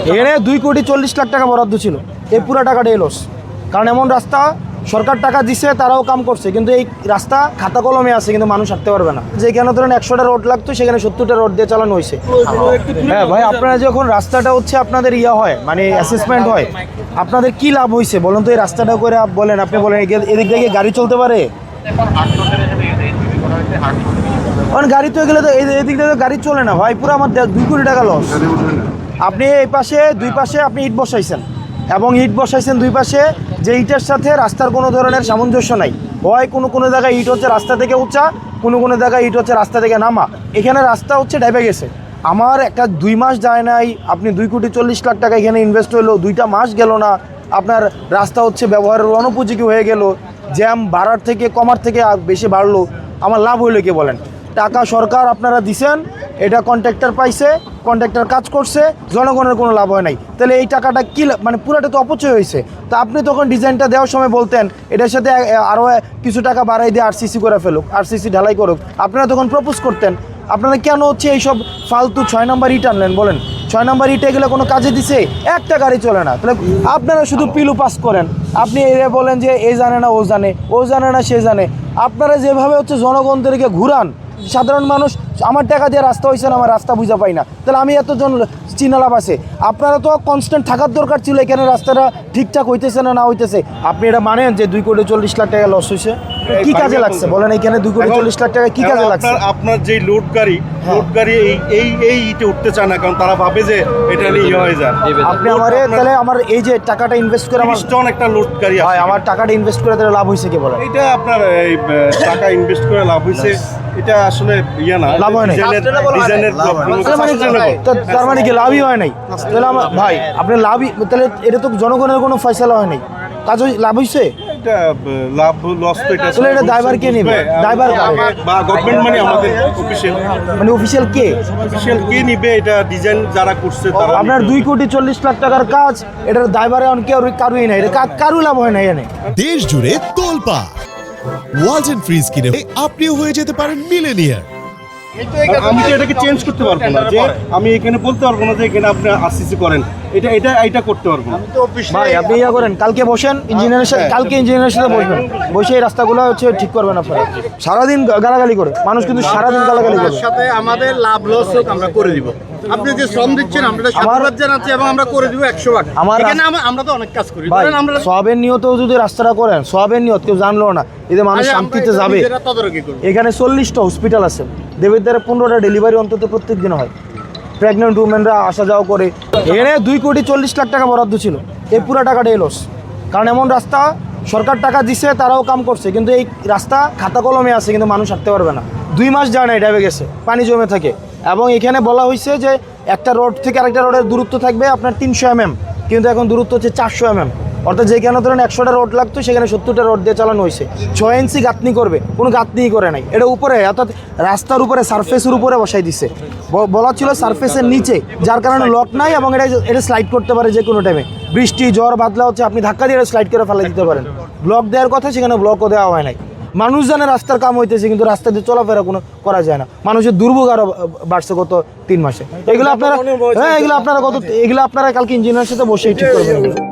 এখানে 2,40,00,000 টাকা বরাদ্দ ছিল, এই পুরো টাকাটা এলোস। কারণ এমন রাস্তা সরকার টাকা দিছে, তারাও কাম করছে, কিন্তু এই রাস্তা খাতা কলমে আছে, কিন্তু মানুষ হাঁটতে পারবে না। যেখানে ধরেন 100টা রোড লাগতো, সেখানে 70টা রোড দিয়ে চালানো হয়েছে। হ্যাঁ ভাই, আপনারা যখন রাস্তাটা হচ্ছে আপনাদের হয়, মানে অ্যাসেসমেন্ট হয়, আপনাদের কি লাভ হয়েছে বলুন তো? এই রাস্তাটা করে বলেন, আপনি বলেন এদিক থেকে গাড়ি চলতে পারে? কারণ গাড়ি তো গেলে তো এদিক থেকে গাড়ি চলে না ভাই, পুরো আমার 2 কোটি টাকা লস। আপনি এই পাশে 2 পাশে আপনি ইট বসাইছেন, এবং ইট বসাইছেন 2 পাশে, যে ইটের সাথে রাস্তার কোনো ধরনের সামঞ্জস্য নাই। হয় কোনো জায়গায় ইট হচ্ছে রাস্তা থেকে উঁচা, কোনো জায়গায় ইট হচ্ছে রাস্তা থেকে নামা। এখানে রাস্তা হচ্ছে ডেবে গেছে। আমার একটা 2 মাস যায় নাই, আপনি 2,40,00,000 টাকা এখানে ইনভেস্ট হলো, 2টা মাস গেল না, আপনার রাস্তা হচ্ছে ব্যবহারের অনুপযোগী হয়ে গেল, জ্যাম বাড়ার থেকে কমার থেকে বেশি বাড়লো। আমার লাভ হইলো কি বলেন? টাকা সরকার আপনারা দিছেন, এটা কন্ট্রাক্টর পাইছে, কন্ট্রাক্টর কাজ করছে, জনগণের কোনো লাভ হয় নাই। তাহলে এই টাকাটা কি, মানে পুরোটা তো অপচয় হয়েছে। তো আপনি তখন ডিজাইনটা দেওয়ার সময় বলতেন এটার সাথে আরও কিছু টাকা বাড়াই দিয়ে আরসিসি করে ফেলুক, আরসিসি ঢালাই করুক, আপনারা তখন প্রপোজ করতেন। আপনারা কেন হচ্ছে এইসব ফালতু 6 নম্বর ইট আনলেন বলেন? 6 নম্বর ইটে গেলে কোনো কাজে দিছে? একটা গাড়ি চলে না। তাহলে আপনারা শুধু পিলু পাস করেন। আপনি এরা বলেন যে এ জানে না, ও জানে না, সে জানে। আপনারা যেভাবে হচ্ছে জনগণদেরকে ঘুরান, সাধারণ মানুষ আমার টাকা দিয়ে রাস্তা হয়েছে না, আমার রাস্তা বুঝা পাই না, তাহলে আমি এতজন চিনা লাভ আছে? আপনারা তো কনস্ট্যান্ট থাকার দরকার ছিল, এখানে রাস্তাটা ঠিকঠাক হইতেছে না হইতেছে। আপনি এটা মানেন যে 2,40,00,000 টাকা লস হয়েছে? কি কাজে লাগছে বলেন? এখানে 2,40,00,000 টাকা কি কাজে লাগছে? আপনার যে লোড গাড়ি এই ইটে উঠতে চায় না, কারণ তারা ভাবে যে এটা নিয়ে হয়ে যায়। আপনি আমারে তাহলে আমার এই যে টাকাটা ইনভেস্ট করে আমার টন একটা লোড গাড়ি হয়, আমার টাকাটা ইনভেস্ট করে তাহলে লাভ হয়েছে কি বলেন? এটা আপনার এই টাকা ইনভেস্ট করে লাভ হয়েছে, এটা আসলে না, লাভ হয় নাই। তার মানে কি লাভই হয় নাই? তাহলে আমার ভাই আপনি লাভই, তাহলে এটা তো জনগণের কোনো ফয়সালা হয় নাই, কাজ লাভ হইছে? এটা লাভ লস তো এটা তাহলে এটা ড্রাইভার কে নেবে? ড্রাইভার বা গভর্নমেন্ট, মানে আমাদের অফিসিয়াল, মানে অফিসিয়াল কে নিবে? এটা ডিজাইন যারা করছে তারা। আপনার 2,40,00,000 টাকার কাজ, এটার ড্রাইভারে কেউ কারুই নাই, এটা কারু লাভ হয় না। এখানে দেশ জুড়ে তোলপা ওয়ালটন ফ্রিজ কিনে আপনিও হয়ে যেতে পারেন মিলেনিয়ার। আমি তো এটাকে চেঞ্জ করতে পারবো না, যে আমি এখানে বলতে পারবো না যে এখানে আপনি আরসিসি করেন, এটা করতে পারবো না। ভাই আপনি ইয়া করেন, কালকে বসেন ইঞ্জিনিয়ারের সাথে, কালকে ইঞ্জিনিয়ারের সাথে বসবেন, বসে এই রাস্তাগুলো হচ্ছে ঠিক করবেন আপনারা। সারাদিন গালাগালি করে মানুষ, কিন্তু সারাদিন গালাগালি করে। সাথে আমাদের লাভ লস হোক আমরা করে দিব। আপনি যে শ্রম দিচ্ছেন আমরা সাধুবাদ জানাচ্ছি, এবং আমরা করে দিব 100 এখানে আমরা তো অনেক কাজ করি। আমরা সবের নিয়তেও যদি রাস্তাটা করেন, সবের নিয়ত কেউ জানলো না, এতে মানুষ শান্তিতে যাবে। এখানে 40টা হসপিটাল আছে, দেবিদ্বারে 15টা ডেলিভারি অন্তত প্রত্যেক দিন হয়, প্রেগনেন্ট উমেনরা আসা যাওয়া করে। এখানে 2,40,00,000 টাকা বরাদ্দ ছিল, এই পুরো টাকাটা এলোস। কারণ এমন রাস্তা সরকার টাকা দিছে, তারাও কাম করছে, কিন্তু এই রাস্তা খাতা কলমে আছে, কিন্তু মানুষ হাঁটতে পারবে না। 2 মাস যায় না, ডেবে গেছে, পানি জমে থাকে। এবং এখানে বলা হয়েছে যে একটা রোড থেকে আরেকটা রোডের দূরত্ব থাকবে আপনার 300 mm, কিন্তু এখন দূরত্ব হচ্ছে 400 mm। অর্থাৎ যেখানে ধরেন 100টা রোড লাগতো, সেখানে 70টা রোড দিয়ে চালানো হয়েছে। 6 ইঞ্চি গাঁথনি করবে, কোনো গাঁথনিই করে নাই। এটা উপরে, অর্থাৎ রাস্তার উপরে, সারফেসের উপরে বসাই দিছে। বলা ছিল সারফেসের নিচে, যার কারণে লক নাই, এবং এটা স্লাইড করতে পারে যে কোনো টাইমে। বৃষ্টি ঝড় বাদলা হচ্ছে, আপনি ধাক্কা দিয়ে স্লাইড করে ফেলে দিতে পারেন। ব্লক দেওয়ার কথা, সেখানে ব্লকও দেওয়া হয় নাই। মানুষ জানে রাস্তার কাম হইতেছে, কিন্তু রাস্তা দিয়ে চলাফেরা কোনো করা যায় না। মানুষের দুর্ভোগ আরো বাড়ছে গত 3 মাসে। এগুলো আপনারা কালকে ইঞ্জিনিয়ারের সাথে বসেই ঠিক করবেন।